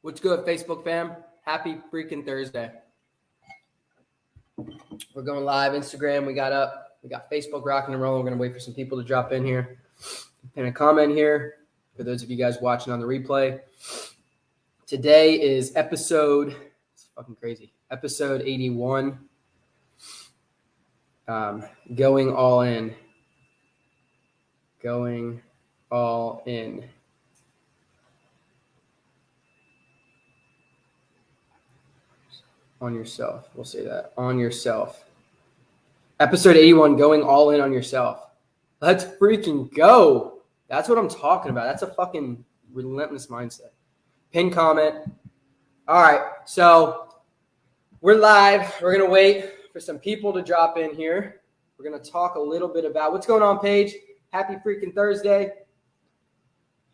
What's good, Facebook fam? Happy freaking Thursday. We're going live. Instagram, we got up. We got Facebook rocking and rolling. We're going to wait for some people to drop in here. Pin a comment here for those of you guys watching on the replay. Today is episode, it's fucking crazy, episode 81. Going all in. Going all in. On yourself. We'll say that. On yourself. Episode 81, going all in on yourself. Let's freaking go. That's what I'm talking about. That's a fucking relentless mindset. Pin comment. All right. So we're live. We're going to wait for some people to drop in here. We're going to talk a little bit about what's going on, Paige. Happy freaking Thursday.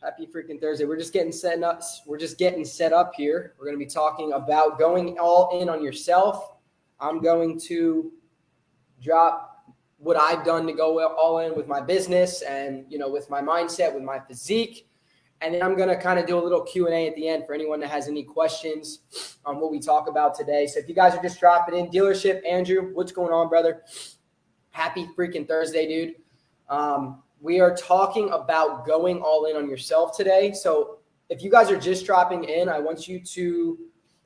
Happy freaking Thursday. We're just getting set up. We're just getting set up here. We're going to be talking about going all in on yourself. I'm going to drop what I've done to go all in with my business and, with my mindset, with my physique. And then I'm going to kind of do a little Q&A at the end for anyone that has any questions on what we talk about today. So if you guys are just dropping in, dealership, Andrew, what's going on, brother? Happy freaking Thursday, dude. We are talking about going all in on yourself today. So if you guys are just dropping in, I want you to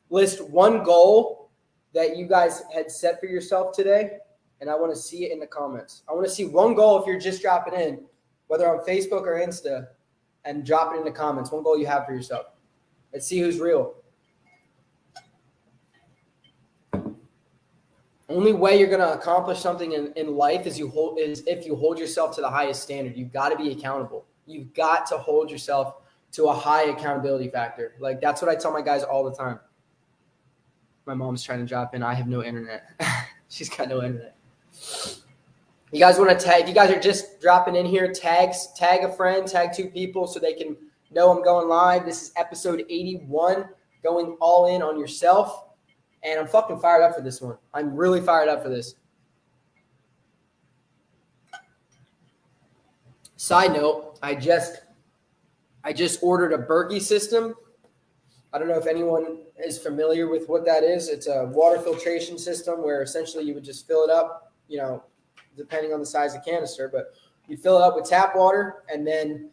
list one goal that you guys had set for yourself today. And I want to see it in the comments. I want to see one goal if you're just dropping in, whether on Facebook or Insta, and drop it in the comments. One goal you have for yourself. Let's see who's real. Only way you're going to accomplish something in life is if you hold yourself to the highest standard. You've got to be accountable. You've got to hold yourself to a high accountability factor. Like, that's what I tell my guys all the time. My mom's trying to drop in. I have no internet. She's got no internet. You guys want to tag? If you guys are just dropping in here, tag a friend, tag two people so they can know I'm going live. This is episode 81, going all in on yourself. And I'm fucking fired up for this one. I'm really fired up for this. Side note, I just ordered a Berkey system. I don't know if anyone is familiar with what that is. It's a water filtration system where essentially you would just fill it up, depending on the size of canister, but you fill it up with tap water and then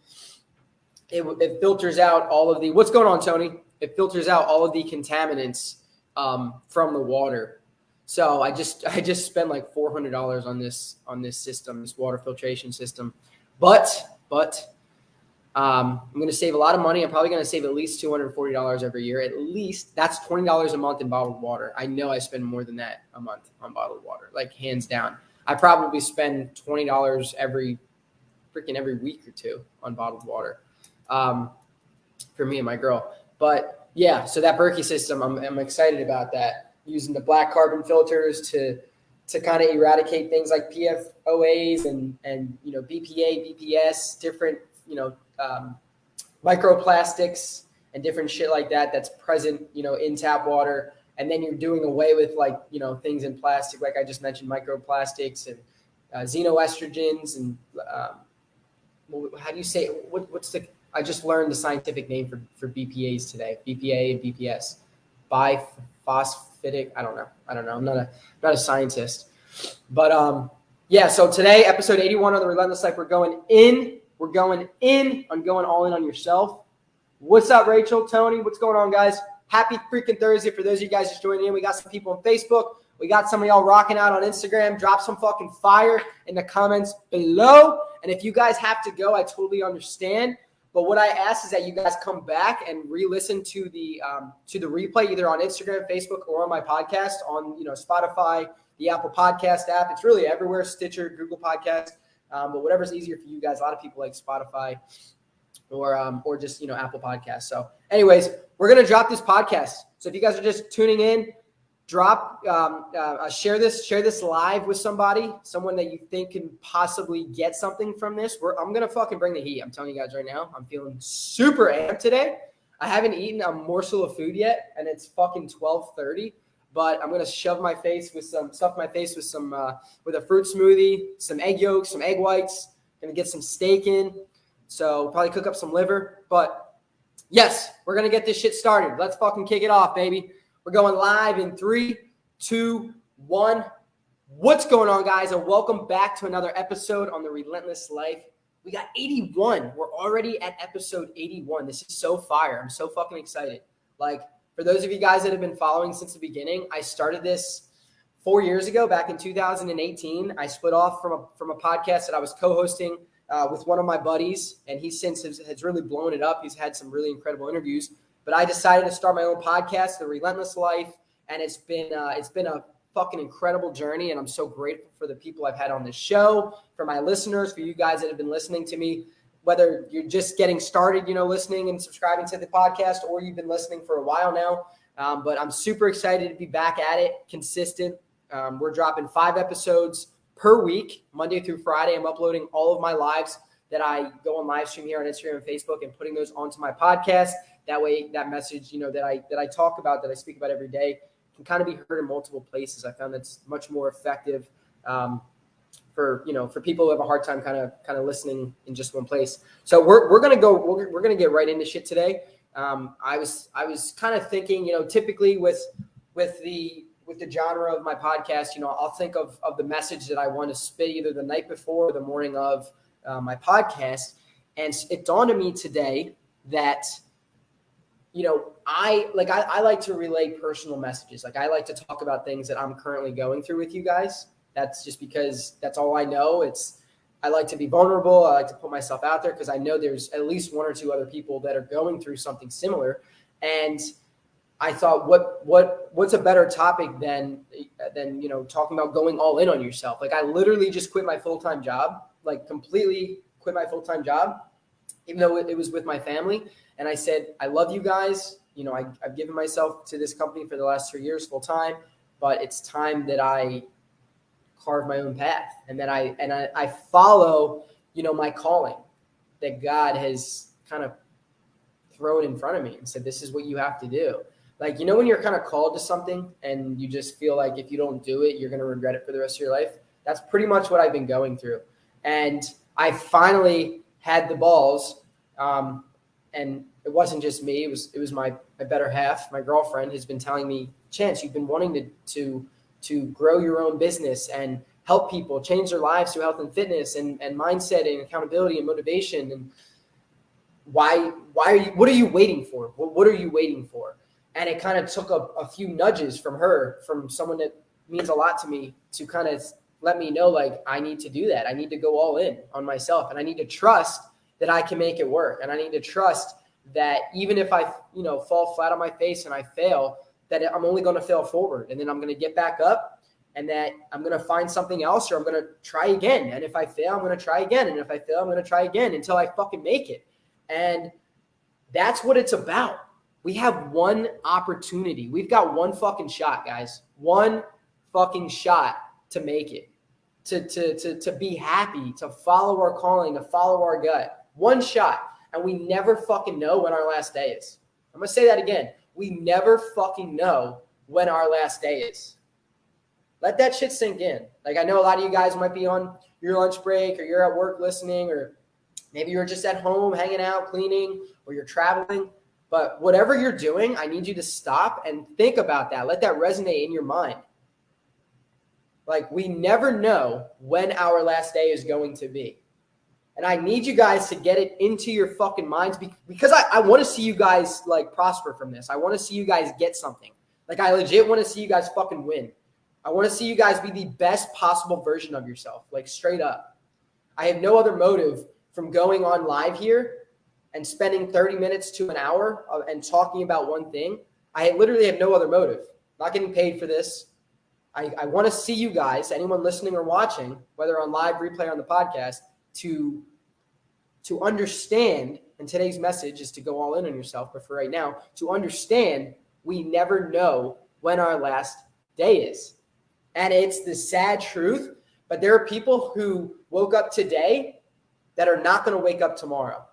it filters out all of the, what's going on, Tony? It filters out all of the contaminants from the water. So I just spent like $400 on this system, this water filtration system. But I'm going to save a lot of money. I'm probably going to save at least $240 every year. At least that's $20 a month in bottled water. I know I spend more than that a month on bottled water, like hands down. I probably spend $20 every week or two on bottled water for me and my girl. But yeah, so that Berkey system, I'm excited about that. Using the black carbon filters to kind of eradicate things like PFOAs and BPA, BPS, different microplastics and different shit like that that's present in tap water. And then you're doing away with things in plastic, like I just mentioned, microplastics and xenoestrogens and how do you say what's the? I just learned the scientific name for BPAs today. BPA and BPS, biphosphatic. I don't know. I'm not a scientist, but yeah. So today, episode 81 of the Relentless Life, we're going in. We're going in on going all in on yourself. What's up, Rachel? Tony, what's going on, guys? Happy freaking Thursday for those of you guys just joining in. We got some people on Facebook. We got some of y'all rocking out on Instagram. Drop some fucking fire in the comments below. And if you guys have to go, I totally understand. But what I ask is that you guys come back and re-listen to the replay either on Instagram, Facebook, or on my podcast on Spotify, the Apple Podcast app. It's really everywhere, Stitcher, Google Podcast, but whatever's easier for you guys. A lot of people like Spotify or just Apple Podcasts. So, anyways, we're gonna drop this podcast. So if you guys are just tuning in, share this live with someone that you think can possibly get something from this. I'm going to fucking bring the heat. I'm telling you guys right now, I'm feeling super amped today. I haven't eaten a morsel of food yet and it's fucking 12:30, but I'm going to stuff my face with some with a fruit smoothie, some egg yolks, some egg whites, going to get some steak in. So probably cook up some liver, but Yes, we're going to get this shit started. Let's fucking kick it off, baby. We're going live in 3, 2, 1. What's going on, guys? And welcome back to another episode on The Relentless Life. We got 81. We're already at episode 81. This is so fire. I'm so fucking excited. Like, for those of you guys that have been following since the beginning, I started this 4 years ago, back in 2018. I split off from a podcast that I was co-hosting with one of my buddies, and he since has really blown it up. He's had some really incredible interviews. But I decided to start my own podcast, The Relentless Life, and it's been a fucking incredible journey, and I'm so grateful for the people I've had on this show, for my listeners, for you guys that have been listening to me, whether you're just getting started, listening and subscribing to the podcast, or you've been listening for a while now. But I'm super excited to be back at it, consistent. We're dropping 5 episodes per week, Monday through Friday. I'm uploading all of my lives that I go on live stream here on Instagram and Facebook and putting those onto my podcast. That way, that message, that I talk about, that I speak about every day, can kind of be heard in multiple places. I found that's much more effective for people who have a hard time kind of listening in just one place. So we're gonna get right into shit today. I was kind of thinking, typically with the genre of my podcast, I'll think of the message that I want to spit either the night before or the morning of my podcast. And it dawned on me today that, I like to relay personal messages. Like, I like to talk about things that I'm currently going through with you guys. That's just because that's all I know. I like to be vulnerable. I like to put myself out there because I know there's at least 1 or 2 other people that are going through something similar. And I thought, what's a better topic than talking about going all in on yourself? Like, I literally just quit my full-time job, like completely quit my full-time job, even though it was with my family. And I said, I love you guys. I've given myself to this company for the last 3 years full-time, but it's time that I carve my own path and that I follow, my calling that God has kind of thrown in front of me and said, this is what you have to do. Like, when you're kind of called to something and you just feel like if you don't do it, you're going to regret it for the rest of your life. That's pretty much what I've been going through. And I finally had the balls. And it wasn't just me. It was my better half. My girlfriend has been telling me, Chance, you've been wanting to grow your own business and help people change their lives through health and fitness and mindset and accountability and motivation. And what are you waiting for? What are you waiting for? And it kind of took a few nudges from her, from someone that means a lot to me, to kind of let me know, like, I need to do that. I need to go all in on myself, and I need to trust that I can make it work. And I need to trust that even if I, fall flat on my face and I fail, that I'm only going to fail forward, and then I'm going to get back up, and that I'm going to find something else, or I'm going to try again. And if I fail, I'm going to try again. And if I fail, I'm going to try again until I fucking make it. And that's what it's about. We have one opportunity. We've got one fucking shot, guys. One fucking shot to make it, to be happy, to follow our calling, to follow our gut. One shot. And we never fucking know when our last day is. I'm going to say that again. We never fucking know when our last day is. Let that shit sink in. Like, I know a lot of you guys might be on your lunch break, or you're at work listening, or maybe you're just at home hanging out, cleaning, or you're traveling. But whatever you're doing, I need you to stop and think about that. Let that resonate in your mind. Like, we never know when our last day is going to be. And I need you guys to get it into your fucking minds, because I want to see you guys, like, prosper from this. I want to see you guys get something. Like, I legit want to see you guys fucking win. I want to see you guys be the best possible version of yourself, like, straight up. I have no other motive from going on live here and spending 30 minutes to an hour and talking about one thing. I literally have no other motive. I'm not getting paid for this. I want to see you guys, anyone listening or watching, whether on live, replay, or on the podcast, to understand, and today's message is to go all in on yourself, but for right now, to understand we never know when our last day is. And it's the sad truth, but there are people who woke up today that are not going to wake up tomorrow.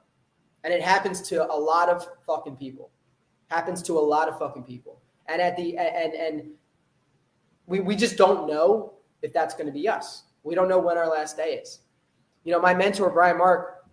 And it happens to a lot of fucking people. And we just don't know if that's going to be us. We don't know when our last day is. My mentor, Brian Mark,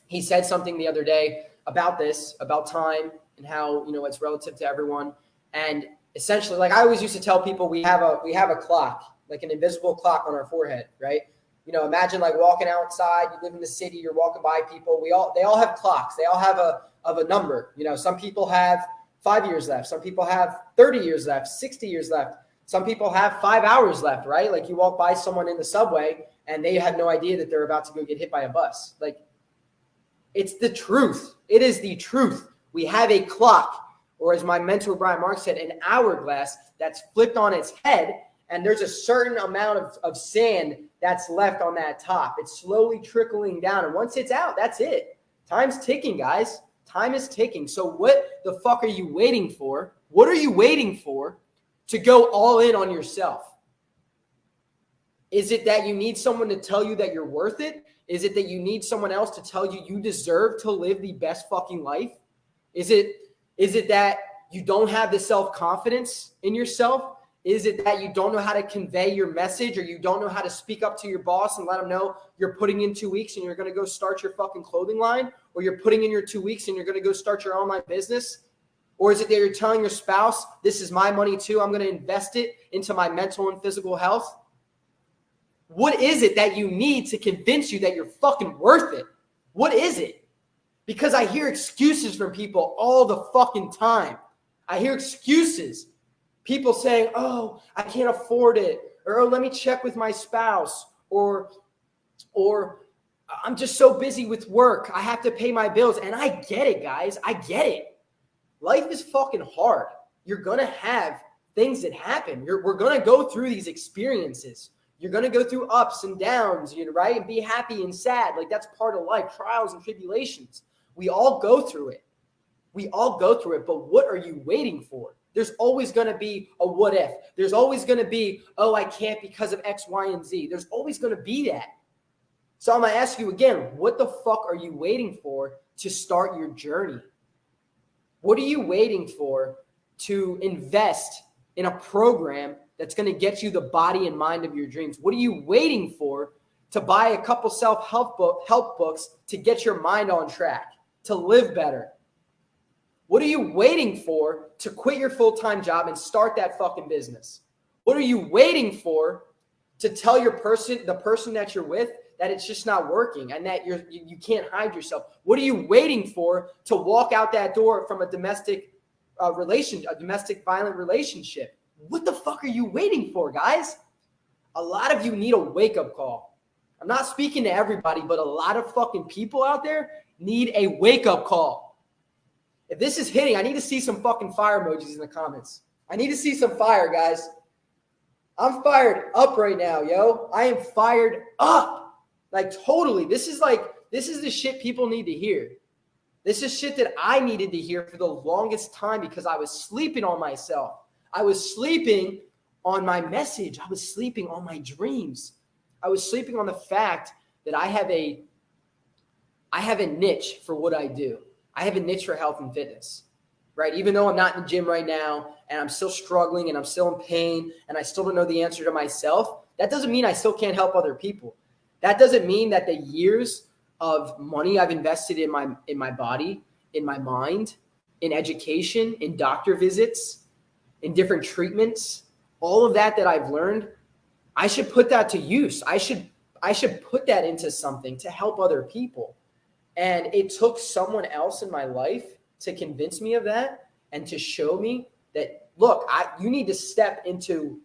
he said something the other day about this, about time and how, it's relative to everyone. And essentially, like I always used to tell people, we have a clock, like an invisible clock on our forehead, right? Imagine like walking outside, you live in the city, you're walking by people. They all have clocks. They all have a number. Some people have 5 years left. Some people have 30 years left, 60 years left. Some people have 5 hours left, right? Like you walk by someone in the subway and they have no idea that they're about to go get hit by a bus. Like, it's the truth. It is the truth. We have a clock, or as my mentor Brian Mark said, an hourglass that's flipped on its head, and there's a certain amount of sand that's left on that top. It's slowly trickling down, and once it's out, that's it. Time's ticking, guys. Time is ticking. So what the fuck are you waiting for? What are you waiting for to go all in on yourself? Is it that you need someone to tell you that you're worth it? Is it that you need someone else to tell you you deserve to live the best fucking life? Is it that you don't have the self-confidence in yourself? Is it that you don't know how to convey your message, or you don't know how to speak up to your boss and let them know you're putting in 2 weeks and you're going to go start your fucking clothing line, or you're putting in your 2 weeks and you're going to go start your online business? Or is it that you're telling your spouse, this is my money too, I'm going to invest it into my mental and physical health? What is it that you need to convince you that you're fucking worth it? What is it? Because I hear excuses from people all the fucking time. I hear excuses. People saying, oh, I can't afford it. Or, oh, let me check with my spouse. Or I'm just so busy with work. I have to pay my bills. And I get it, guys. I get it. Life is fucking hard. You're going to have things that happen. We're going to go through these experiences. You're going to go through ups and downs, right? And be happy and sad. Like, that's part of life, trials and tribulations. We all go through it. But what are you waiting for? There's always going to be a what if. There's always going to be, oh, I can't because of X, Y, and Z. There's always going to be that. So I'm going to ask you again, what the fuck are you waiting for to start your journey? What are you waiting for to invest in a program that's going to get you the body and mind of your dreams? What are you waiting for to buy a couple self-help books to get your mind on track, to live better? What are you waiting for to quit your full-time job and start that fucking business? What are you waiting for to tell the person that you're with, that it's just not working and that you can't hide yourself? What are you waiting for to walk out that door from a domestic violent relationship? What the fuck are you waiting for, guys? A lot of you need a wake-up call. I'm not speaking to everybody, but a lot of fucking people out there need a wake-up call. If this is hitting, I need to see some fucking fire emojis in the comments. I need to see some fire, guys. I'm fired up right now, yo. I am fired up. Like, totally. This is the shit people need to hear. This is shit that I needed to hear for the longest time because I was sleeping on myself. I was sleeping on my message. I was sleeping on my dreams. I was sleeping on the fact that I have a niche for what I do. I have a niche for health and fitness, right? Even though I'm not in the gym right now and I'm still struggling and I'm still in pain and I still don't know the answer to myself, that doesn't mean I still can't help other people. That doesn't mean that the years of money I've invested in my body, in my mind, in education, in doctor visits, in different treatments, all of that I've learned, I should put that to use. I should put that into something to help other people. And it took someone else in my life to convince me of that and to show me that, look, you need to step into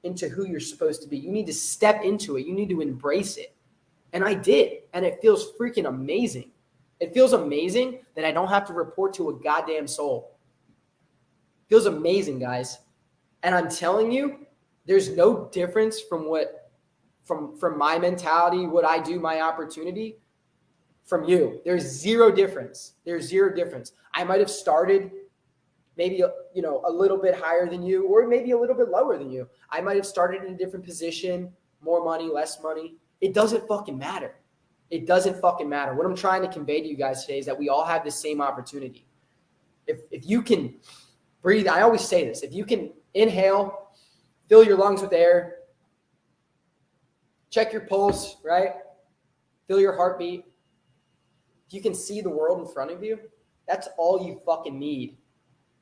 who you're supposed to be. You need to step into it. You need to embrace it. And I did. And it feels freaking amazing. It feels amazing that I don't have to report to a goddamn soul. It feels amazing, guys. And I'm telling you, there's no difference from my mentality, what I do, my opportunity, from you. There's zero difference. I might have started maybe a little bit higher than you, or maybe a little bit lower than you. I might have started in a different position, more money, less money. It doesn't fucking matter. It doesn't fucking matter. What I'm trying to convey to you guys today is that we all have the same opportunity. If you can breathe, I always say this, if you can inhale, fill your lungs with air, check your pulse, right? Feel your heartbeat. if you can see the world in front of you, that's all you fucking need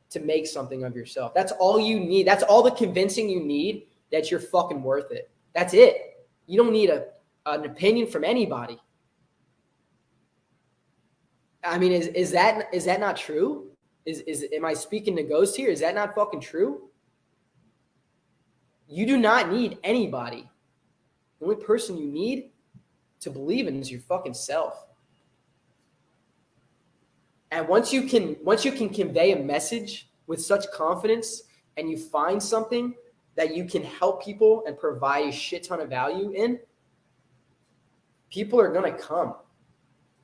to make something of yourself. That's all you need. That's all the convincing you need that you're fucking worth it. That's it. You don't need an opinion from anybody. I mean, is that not true? Am I speaking to ghosts here? Is that not fucking true? You do not need anybody. The only person you need to believe in is your fucking self. And once you can convey a message with such confidence and you find something that you can help people and provide a shit ton of value in, people are going to come.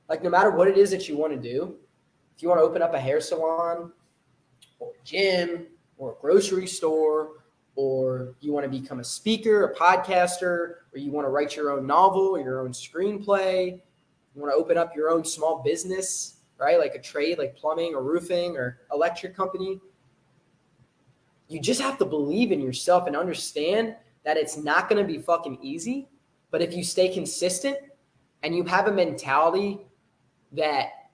Like, no matter what it is that you want to do, if you want to open up a hair salon or a gym or a grocery store, or you want to become a speaker, a podcaster, or you want to write your own novel or your own screenplay, you want to open up your own small business, right? Like a trade, like plumbing or roofing or electric company. You just have to believe in yourself and understand that it's not going to be fucking easy. But if you stay consistent and you have a mentality that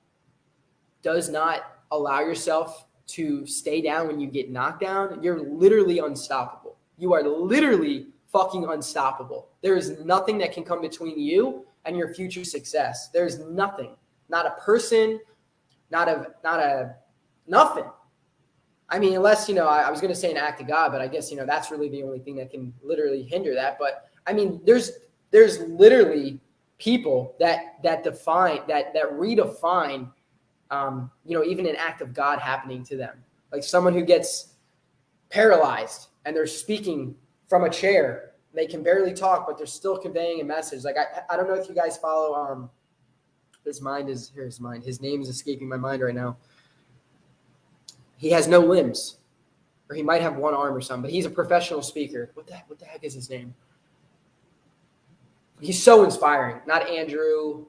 does not allow yourself to stay down when you get knocked down, you're literally unstoppable. You are literally fucking unstoppable. There is nothing that can come between you and your future success. There's nothing. Not a person, not a nothing. I mean, unless, I was going to say an act of God, but I guess, that's really the only thing that can literally hinder that. But I mean, there's literally people that redefine, even an act of God happening to them. Like someone who gets paralyzed and they're speaking from a chair. They can barely talk, but they're still conveying a message. Like, I don't know if you guys follow, his name is escaping my mind right now. He has no limbs, or he might have one arm or something, but he's a professional speaker. What the heck is his name? He's so inspiring. Not Andrew.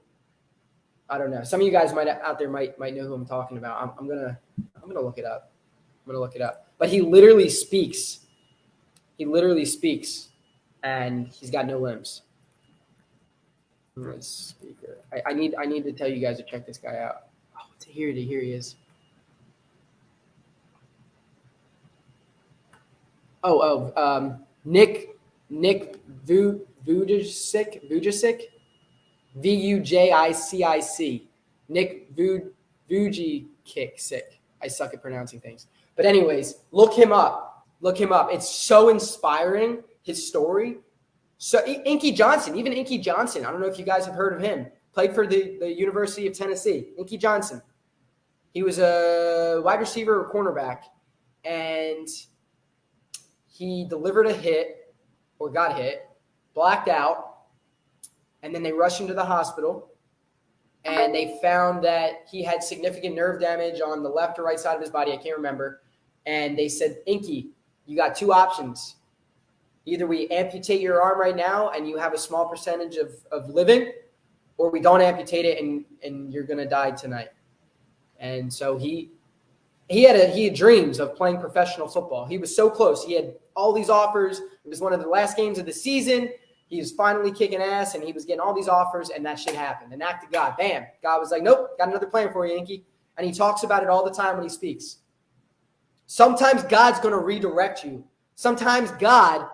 I don't know. Some of you guys out there might know who I'm talking about. I'm gonna look it up. But he literally speaks. And he's got no limbs. Speaker. I need to tell you guys to check this guy out. Oh, here he is. Nick Vujicic, Vujicic, Nick Vujicic. I suck at pronouncing things. But anyways, look him up. It's so inspiring, his story. So Inky Johnson, I don't know if you guys have heard of him. Played for the University of Tennessee. Inky Johnson. He was a wide receiver or cornerback, and he delivered a hit or got hit, blacked out, and then they rushed him to the hospital, and they found that he had significant nerve damage on the left or right side of his body. I can't remember. And they said, Inky, you got two options. Either we amputate your arm right now and you have a small percentage of living, or we don't amputate it and you're going to die tonight. And so he had dreams of playing professional football. He was so close. He had all these offers. It was one of the last games of the season. He was finally kicking ass, and he was getting all these offers, and that shit happened. An act of God. Bam. God was like, nope, got another plan for you, Inky. And he talks about it all the time when he speaks. Sometimes God's going to redirect you. Sometimes God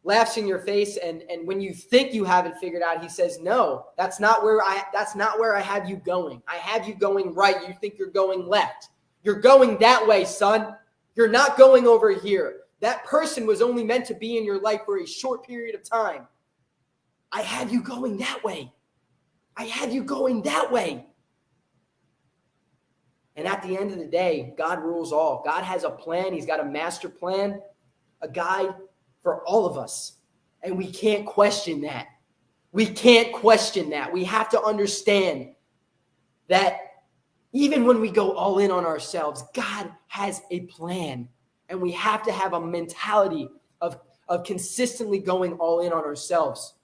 laughs in your face, and when you think you have it figured out, he says, no, that's not where I have you going. I have you going right. You think you're going left. You're going that way, son. You're not going over here. That person was only meant to be in your life for a short period of time. I have you going that way. And at the end of the day, God rules all. God has a plan. He's got a master plan, a guide for all of us. And we can't question that. We have to understand that even when we go all in on ourselves, God has a plan. And we have to have a mentality of consistently going all in on ourselves.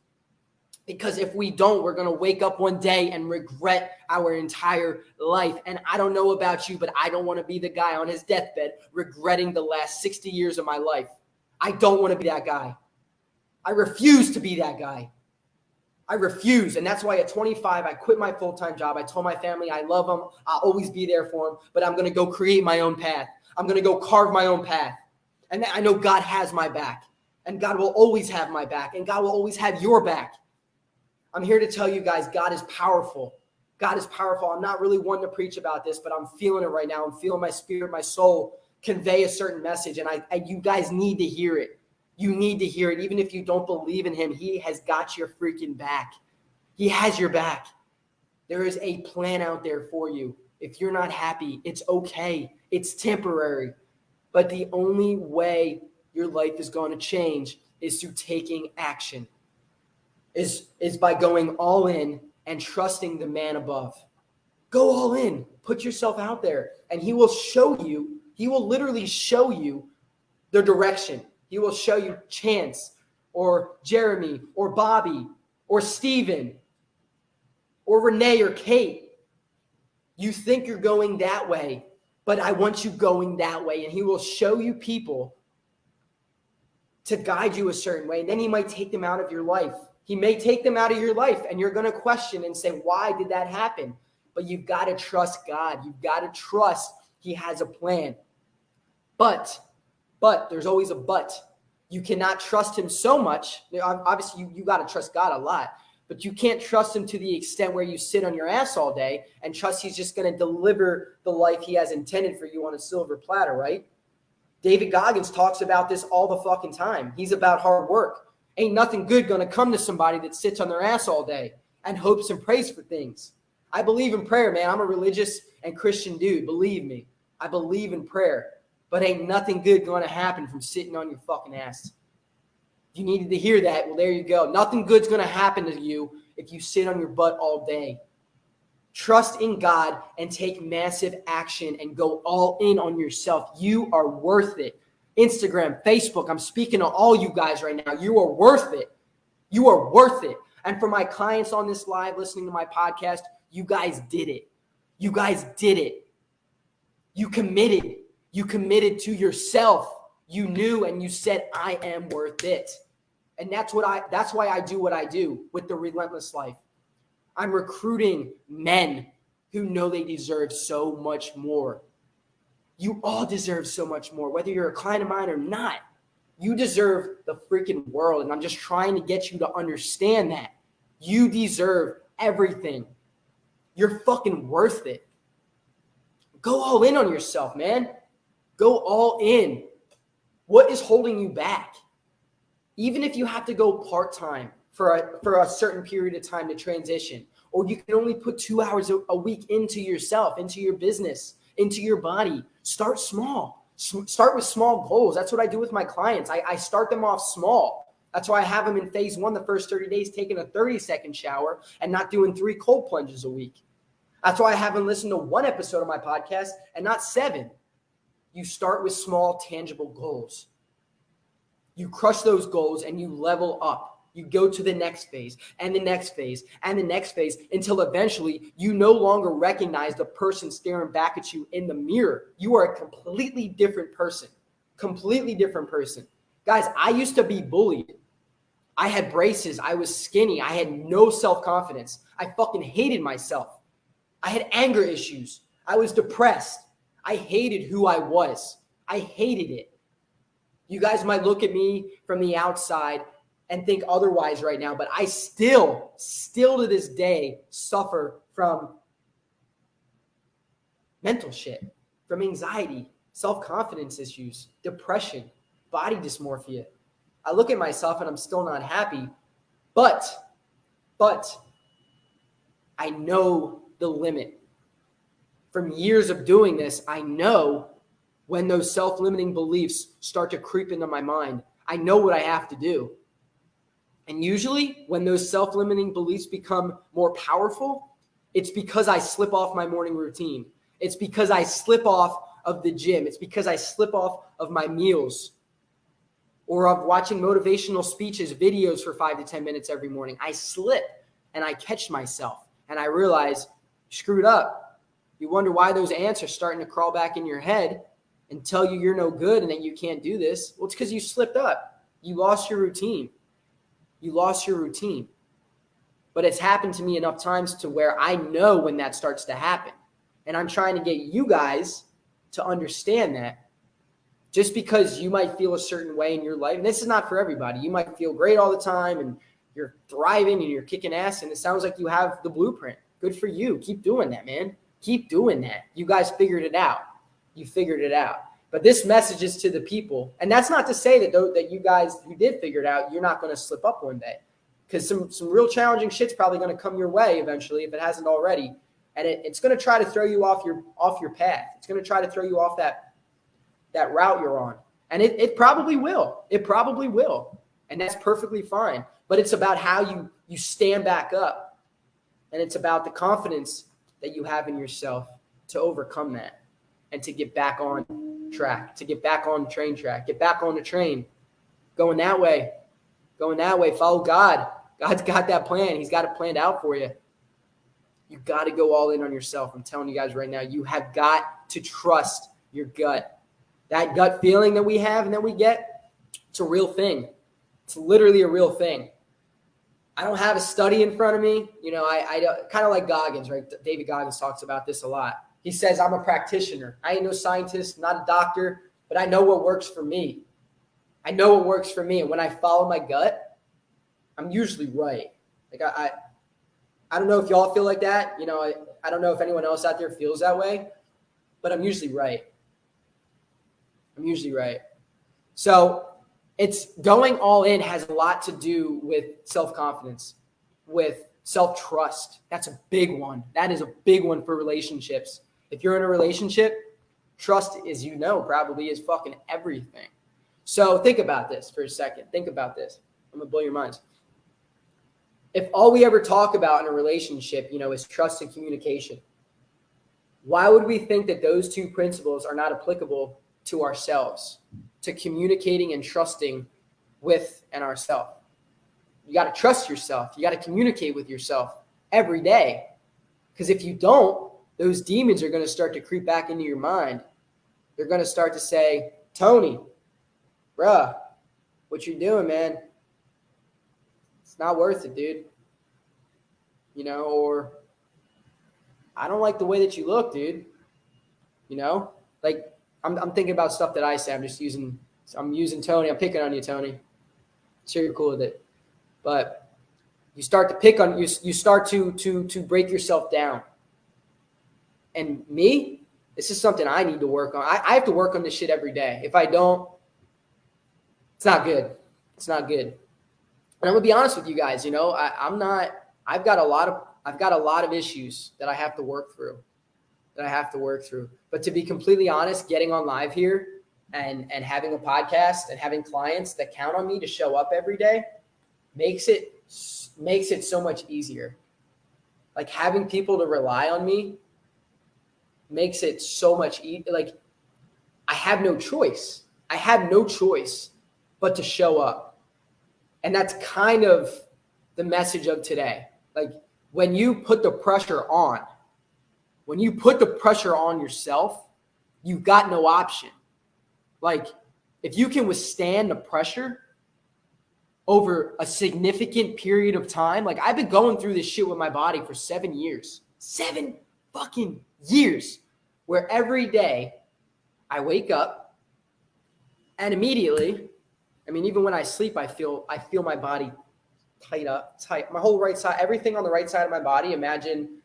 Because if we don't, we're going to wake up one day and regret our entire life. And I don't know about you, but I don't want to be the guy on his deathbed regretting the last 60 years of my life. I don't want to be that guy. I refuse to be that guy. I refuse. And that's why at 25, I quit my full-time job. I told my family I love them. I'll always be there for them, but I'm going to go create my own path. I'm going to go carve my own path. And I know God has my back, and God will always have my back, and God will always have your back. I'm here to tell you guys, God is powerful. God is powerful. I'm not really one to preach about this, but I'm feeling it right now. I'm feeling my spirit, my soul convey a certain message, and you guys need to hear it. You need to hear it. Even if you don't believe in him, he has got your freaking back. He has your back. There is a plan out there for you. If you're not happy, it's okay. It's temporary. But the only way your life is going to change is through taking action, is by going all in and trusting the man above. Go all in. Put yourself out there, and he will show you. He will literally show you the direction. He will show you Chance or Jeremy or Bobby or Steven or Renee or Kate. You think you're going that way, but I want you going that way. And he will show you people to guide you a certain way. And then he might take them out of your life. He may take them out of your life, and you're going to question and say, why did that happen? But you've got to trust God. You've got to trust he has a plan. But there's always a but. You cannot trust him so much. Obviously, you got to trust God a lot. But you can't trust him to the extent where you sit on your ass all day and trust he's just going to deliver the life he has intended for you on a silver platter, right? David Goggins talks about this all the fucking time. He's about hard work. Ain't nothing good going to come to somebody that sits on their ass all day and hopes and prays for things. I believe in prayer, man. I'm a religious and Christian dude. Believe me. I believe in prayer. But ain't nothing good going to happen from sitting on your fucking ass. If you needed to hear that, well, there you go. Nothing good's going to happen to you if you sit on your butt all day. Trust in God and take massive action and go all in on yourself. You are worth it. Instagram, Facebook, I'm speaking to all you guys right now. You are worth it. You are worth it. And for my clients on this live listening to my podcast, you guys did it. You guys did it. You committed. You committed to yourself. You knew and you said, I am worth it. And that's why I do what I do with the Relentless Life. I'm recruiting men who know they deserve so much more. You all deserve so much more, whether you're a client of mine or not. You deserve the freaking world. And I'm just trying to get you to understand that. You deserve everything. You're fucking worth it. Go all in on yourself, man. Go all in. What is holding you back? Even if you have to go part-time for a certain period of time to transition, or you can only put 2 hours a week into yourself, into your business, into your body, start small. Start with small goals. That's what I do with my clients. I start them off small. That's why I have them in phase 1, the first 30 days, taking a 30-second shower and not doing 3 cold plunges a week. That's why I have them listen to 1 episode of my podcast and not 7. You start with small, tangible goals. You crush those goals and you level up. You go to the next phase and the next phase and the next phase until eventually you no longer recognize the person staring back at you in the mirror. You are a completely different person. Completely different person. Guys, I used to be bullied. I had braces. I was skinny. I had no self-confidence. I fucking hated myself. I had anger issues. I was depressed. I hated who I was. I hated it. You guys might look at me from the outside and think otherwise right now, but I still to this day suffer from mental shit, from anxiety, self-confidence issues, depression, body dysmorphia. I look at myself and I'm still not happy, but I know the limit. From years of doing this, I know when those self-limiting beliefs start to creep into my mind. I know what I have to do. And usually when those self-limiting beliefs become more powerful, it's because I slip off my morning routine. It's because I slip off of the gym. It's because I slip off of my meals or of watching motivational speeches, videos for 5 to 10 minutes every morning. I slip and I catch myself and I realize, screwed up. You wonder why those ants are starting to crawl back in your head and tell you you're no good and that you can't do this. Well, it's because you slipped up. You lost your routine. You lost your routine. but it's happened to me enough times to where I know when that starts to happen. And I'm trying to get you guys to understand that just because you might feel a certain way in your life, and this is not for everybody. You might feel great all the time and you're thriving and you're kicking ass, and it sounds like you have the blueprint. Good for you. Keep doing that, man. Keep doing that. You guys figured it out. You figured it out. But this message is to the people. And that's not to say that you guys who did figure it out, you're not going to slip up one day. Because some real challenging shit's probably going to come your way eventually if it hasn't already. And it's going to try to throw you off your path. It's going to try to throw you off that route you're on. And it probably will. It probably will. And that's perfectly fine. But it's about how you stand back up. And it's about the confidence that you have in yourself to overcome that and to get back on track, to get back on the train track, get back on the train, going that way, follow God. God's got that plan. He's got it planned out for you. You got to go all in on yourself. I'm telling you guys right now, you have got to trust your gut. That gut feeling that we have and that we get, it's a real thing. It's literally a real thing. I don't have a study in front of me. You know, I kind of like Goggins, right? David Goggins talks about this a lot. He says, I'm a practitioner. I ain't no scientist, not a doctor, but I know what works for me. I know what works for me. And when I follow my gut, I'm usually right. Like I don't know if y'all feel like that. You know, I don't know if anyone else out there feels that way, but I'm usually right. So it's going all in has a lot to do with self-confidence, with self-trust. That's a big one. That is a big one for relationships. If you're in a relationship, trust, as you know, probably is fucking everything. So think about this for a second. Think about this. I'm going to blow your minds. If all we ever talk about in a relationship, you know, is trust and communication, why would we think that those two principles are not applicable to ourselves, to communicating and trusting with and ourselves? You got to trust yourself. You got to communicate with yourself every day. Because if you don't, those demons are going to start to creep back into your mind. They're going to start to say, Tony, bruh, what you're doing, man, it's not worth it, dude. You know, or I don't like the way that you look, dude. You know, like I'm thinking about stuff that I say. I'm using Tony. I'm picking on you, Tony. Sure, you're cool with it. But you start to pick on, you start to break yourself down. And me, this is something I need to work on. I have to work on this shit every day. If I don't, it's not good. It's not good. And I'm gonna be honest with you guys. You know, I've got a lot of issues that I have to work through. But to be completely honest, getting on live here and having a podcast and having clients that count on me to show up every day makes it so much easier. Like having people to rely on me makes it so much like I have no choice. But to show up. And that's kind of the message of today. Like when you put the pressure on yourself, you've got no option. Like if you can withstand the pressure over a significant period of time, like I've been going through this shit with my body for 7 years, 7 fucking years, where every day I wake up and immediately, I mean, even when I sleep, I feel my body tight, my whole right side, everything on the right side of my body. Imagine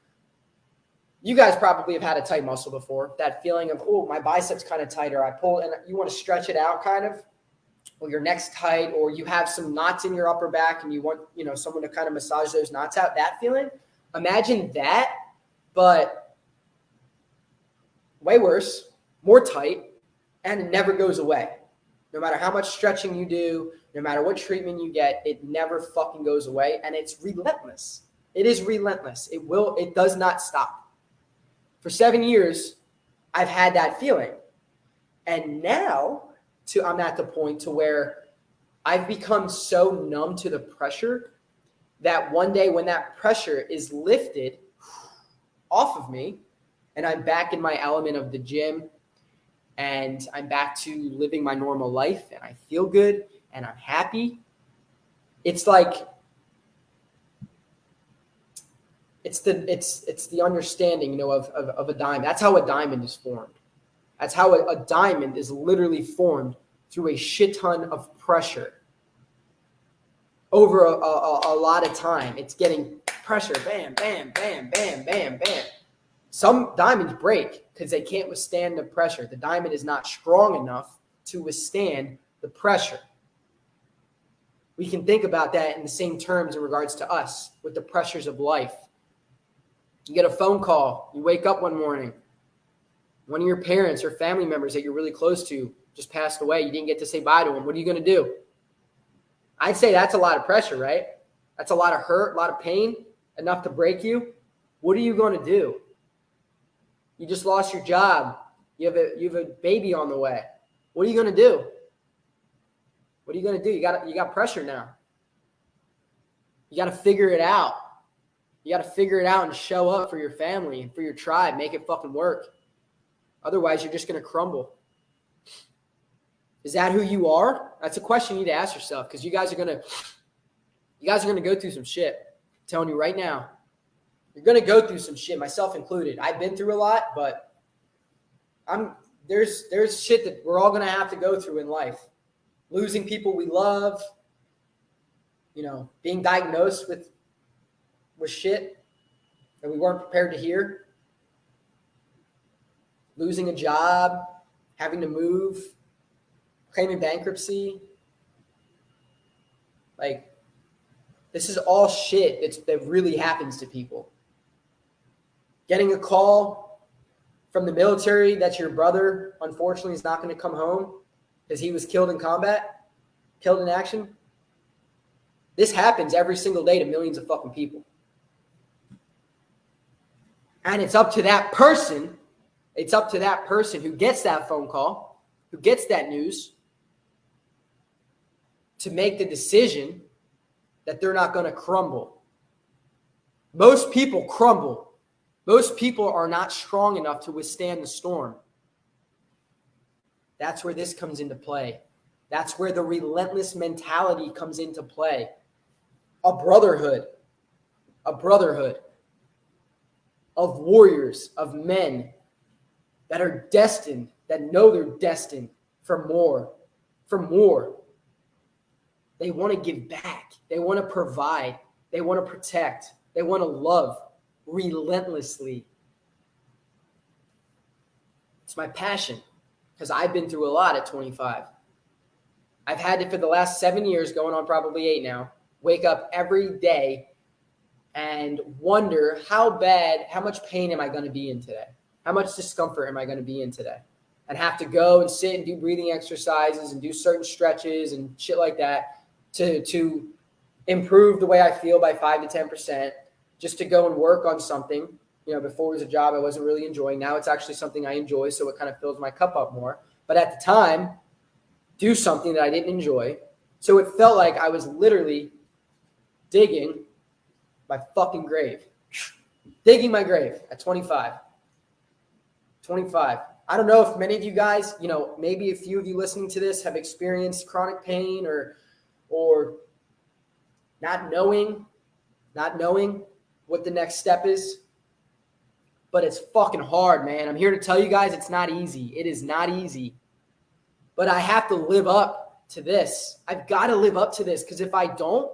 you guys probably have had a tight muscle before, that feeling of, oh, my biceps kind of tighter. I pull and you want to stretch it out kind of, or your neck's tight, or you have some knots in your upper back and you want, you know, someone to kind of massage those knots out, that feeling. Imagine that, but way worse, more tight, and it never goes away. No matter how much stretching you do, no matter what treatment you get, it never fucking goes away. And it's relentless. It is relentless. It does not stop. For 7 years, I've had that feeling. And now I'm at the point to where I've become so numb to the pressure that one day when that pressure is lifted off of me and I'm back in my element of the gym, and I'm back to living my normal life and I feel good and I'm happy. It's like It's the understanding, of a diamond. That's how a diamond is formed. That's how a diamond is literally formed through a shit ton of pressure. Over a lot of time, it's getting pressure, bam, bam, bam, bam, bam, bam. Some diamonds break because they can't withstand the pressure. The diamond is not strong enough to withstand the pressure. We can think about that in the same terms in regards to us with the pressures of life. You get a phone call. You wake up one morning. One of your parents or family members that you're really close to just passed away. You didn't get to say bye to them. What are you going to do? I'd say that's a lot of pressure, right? That's a lot of hurt, a lot of pain, enough to break you. What are you going to do? You just lost your job. You have a baby on the way. What are you going to do? What are you going to do? You got pressure now. You got to figure it out. You got to figure it out and show up for your family and for your tribe. Make it fucking work. Otherwise, you're just going to crumble. Is that who you are? That's a question you need to ask yourself, because you guys are going to go through some shit. I'm telling you right now. You're going to go through some shit, myself included. I've been through a lot, but there's shit that we're all going to have to go through in life. Losing people we love, being diagnosed with shit that we weren't prepared to hear. Losing a job, having to move, claiming bankruptcy. Like, this is all shit that really happens to people. Getting a call from the military that your brother, unfortunately, is not going to come home because he was killed in combat, killed in action. This happens every single day to millions of fucking people. And it's up to that person who gets that phone call, who gets that news, to make the decision that they're not going to crumble. Most people crumble. Most people are not strong enough to withstand the storm. That's where this comes into play. That's where the relentless mentality comes into play. A brotherhood of warriors, of men that are destined, that know they're destined for more. They want to give back. They want to provide. They want to protect. They want to love relentlessly. It's my passion, because I've been through a lot at 25. I've had to, for the last 7 years, going on probably 8 now, wake up every day and wonder how much pain am I going to be in today? How much discomfort am I going to be in today? And have to go and sit and do breathing exercises and do certain stretches and shit like that to improve the way I feel by 5 to 10%, just to go and work on something. Before it was a job I wasn't really enjoying. Now it's actually something I enjoy, so it kind of fills my cup up more. But at the time, do something that I didn't enjoy. So it felt like I was literally digging my fucking grave. Digging my grave at 25. 25. I don't know if many of you guys, maybe a few of you listening to this have experienced chronic pain or not knowing what the next step is. But it's fucking hard, man. I'm here to tell you guys it's not easy. It is not easy. But I have to live up to this. I've got to live up to this, because if I don't,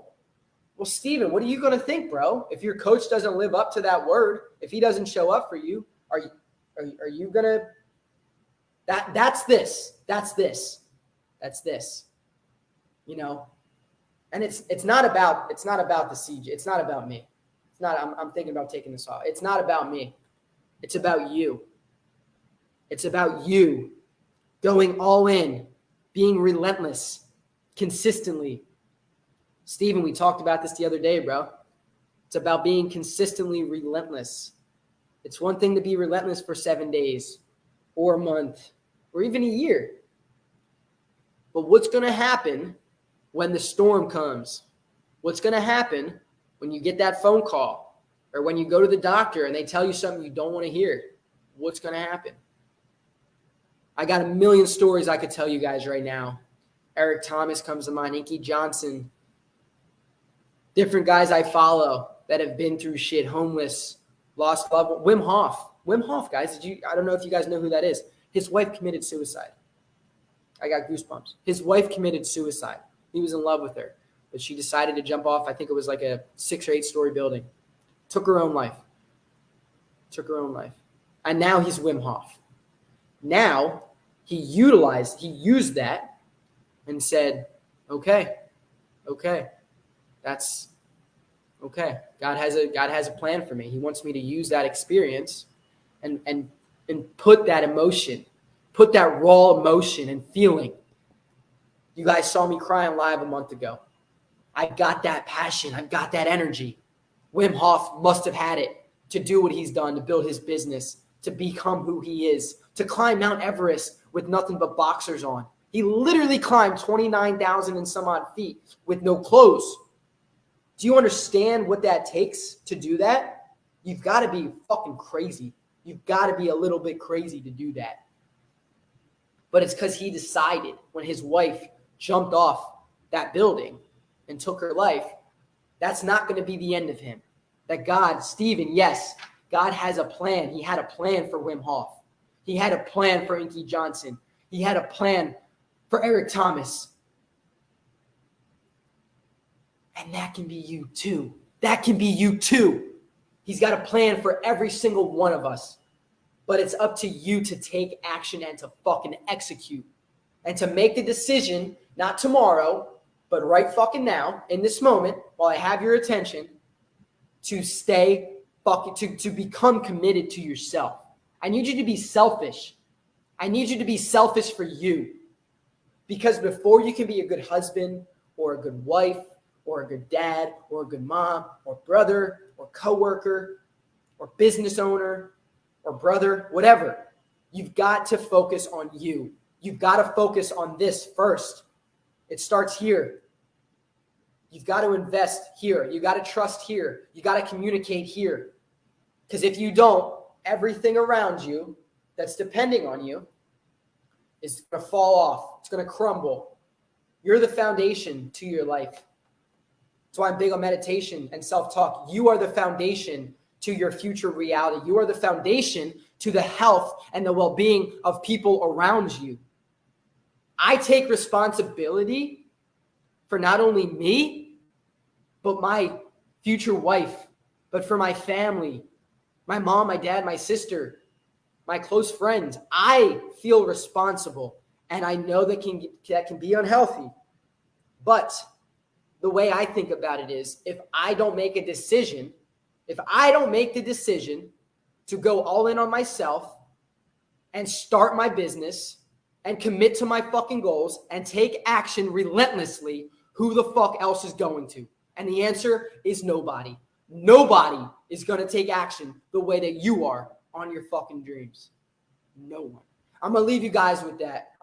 well, Steven, what are you going to think, bro? If your coach doesn't live up to that word, if he doesn't show up for you, are you going to that's this. And it's not about the CJ. It's not about me. It's not, I'm thinking about taking this off. It's not about me. It's about you. It's about you going all in, being relentless, consistently. Steven, we talked about this the other day, bro. It's about being consistently relentless. It's one thing to be relentless for 7 days or a month or even a year. But what's going to happen when the storm comes? What's going to happen when you get that phone call or when you go to the doctor and they tell you something you don't want to hear? What's going to happen? I got a million stories I could tell you guys right now. Eric Thomas comes to mind, Inky Johnson, different guys I follow that have been through shit, homeless, lost loved one. Wim Hof, guys. I don't know if you guys know who that is. His wife committed suicide. I got goosebumps. His wife committed suicide. He was in love with her, but she decided to jump off. I think it was like a 6 or 8 story building. Took her own life. And now he's Wim Hof. Now he used that and said, okay, that's okay. God has a plan for me. He wants me to use that experience and put that emotion, put that raw emotion and feeling. You guys saw me crying live a month ago. I got that passion. I've got that energy. Wim Hof must have had it to do what he's done, to build his business, to become who he is, to climb Mount Everest with nothing but boxers on. He literally climbed 29,000 and some odd feet with no clothes. Do you understand what that takes to do that? You've got to be fucking crazy. You've got to be a little bit crazy to do that. But it's because he decided when his wife jumped off that building and took her life, that's not going to be the end of him. That God, Stephen, yes, God has a plan. He had a plan for Wim Hof. He had a plan for Inky Johnson. He had a plan for Eric Thomas. And that can be you too. That can be you too. He's got a plan for every single one of us. But it's up to you to take action and to fucking execute. And to make the decision, not tomorrow, but right fucking now, in this moment, while I have your attention, to stay fucking, to become committed to yourself. I need you to be selfish. I need you to be selfish for you. Because before you can be a good husband or a good wife or a good dad or a good mom or brother or coworker or business owner or brother, whatever, you've got to focus on you. You've got to focus on this first. It starts here. You've got to invest here. You got to trust here. You got to communicate here. Because if you don't, everything around you that's depending on you is going to fall off. It's going to crumble. You're the foundation to your life. That's why I'm big on meditation and self-talk. You are the foundation to your future reality. You are the foundation to the health and the well-being of people around you. I take responsibility for not only me, but my future wife, but for my family, my mom, my dad, my sister, my close friends. I feel responsible, and I know that can be unhealthy. But the way I think about it is, if I don't make a decision, if I don't make the decision to go all in on myself and start my business and commit to my fucking goals and take action relentlessly, who the fuck else is going to? And the answer is nobody. Nobody is going to take action the way that you are on your fucking dreams. No one. I'm going to leave you guys with that.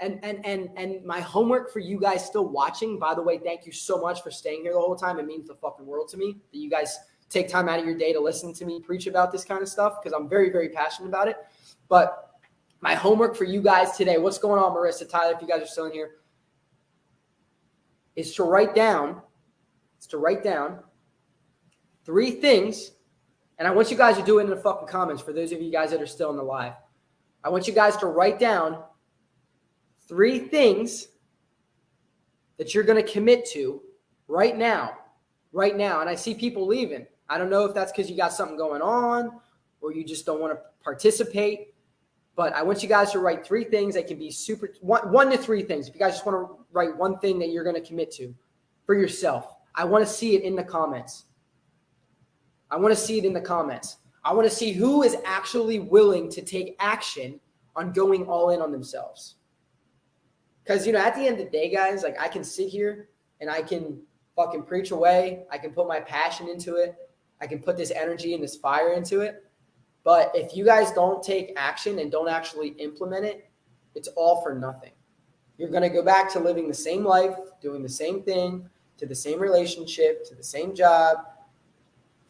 And my homework for you guys still watching, by the way, thank you so much for staying here the whole time. It means the fucking world to me that you guys take time out of your day to listen to me preach about this kind of stuff, because I'm very, very passionate about it. But my homework for you guys today, what's going on, Marissa, Tyler, if you guys are still in here, is to write down 3 things. And I want you guys to do it in the fucking comments for those of you guys that are still in the live. I want you guys to write down 3 things that you're going to commit to right now. And I see people leaving. I don't know if that's because you got something going on or you just don't want to participate. But I want you guys to write 3 things that can be one to 3 things. If you guys just want to write one thing that you're going to commit to for yourself, I want to see it in the comments. I want to see who is actually willing to take action on going all in on themselves. Because, at the end of the day, guys, like, I can sit here and I can fucking preach away. I can put my passion into it. I can put this energy and this fire into it. But if you guys don't take action and don't actually implement it, it's all for nothing. You're going to go back to living the same life, doing the same thing, to the same relationship, to the same job,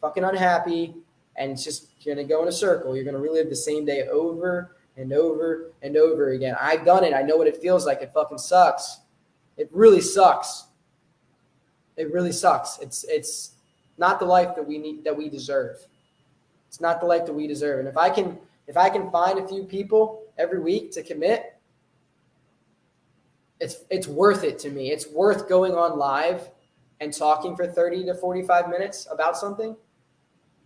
fucking unhappy, and it's just going to go in a circle. You're going to relive the same day over and over and over again. I've done it. I know what it feels like. It fucking sucks. It really sucks. It's not the life that we deserve. It's not the life that we deserve. And if I can find a few people every week to commit, it's worth it to me. It's worth going on live and talking for 30 to 45 minutes about something,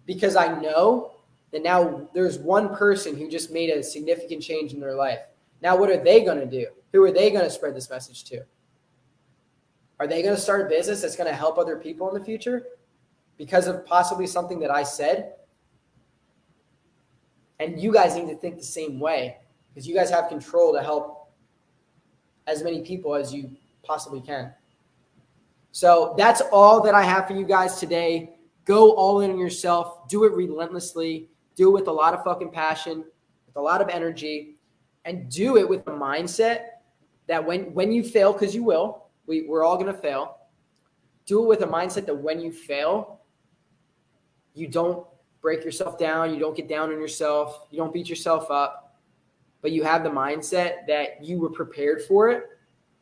because I know that now there's one person who just made a significant change in their life. Now, what are they going to do? Who are they going to spread this message to? Are they going to start a business that's going to help other people in the future because of possibly something that I said? And you guys need to think the same way, because you guys have control to help as many people as you possibly can. So that's all that I have for you guys today. Go all in on yourself. Do it relentlessly. Do it with a lot of fucking passion, with a lot of energy, and do it with a mindset that when you fail, because you will, we're all going to fail. Do it with a mindset that when you fail, you don't break yourself down. You don't get down on yourself. You don't beat yourself up, but you have the mindset that you were prepared for it,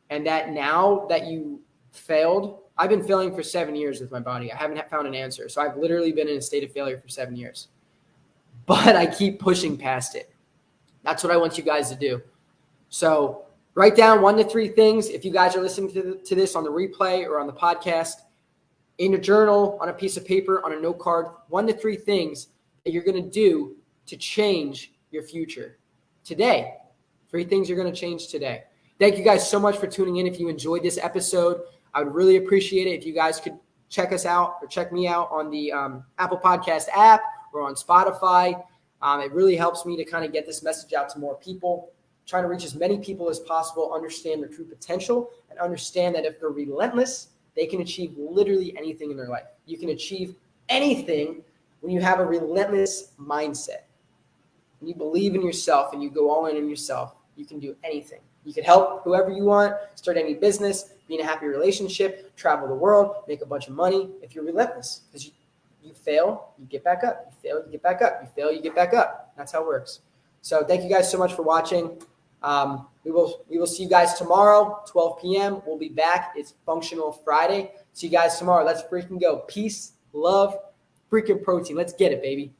and that now that you failed, I've been failing for 7 years with my body. I haven't found an answer. So I've literally been in a state of failure for 7 years, but I keep pushing past it. That's what I want you guys to do. So write down 1 to 3 things. If you guys are listening to this on the replay or on the podcast, in a journal, on a piece of paper, on a note card, 1 to 3 things that you're going to do to change your future today. 3 things you're going to change today. Thank you guys so much for tuning in. If you enjoyed this episode, I would really appreciate it if you guys could check us out or check me out on the Apple Podcast app or on Spotify. It really helps me to kind of get this message out to more people, trying to reach as many people as possible, understand their true potential, and understand that if they're relentless, they can achieve literally anything in their life. You can achieve anything when you have a relentless mindset. When you believe in yourself and you go all in on yourself, you can do anything. You can help whoever you want, start any business, be in a happy relationship, travel the world, make a bunch of money if you're relentless. Because you fail, you get back up. You fail, you get back up. You fail, you get back up. That's how it works. So thank you guys so much for watching. We will see you guys tomorrow, 12 p.m. We'll be back. It's Functional Friday. See you guys tomorrow. Let's freaking go. Peace, love, freaking protein. Let's get it, baby.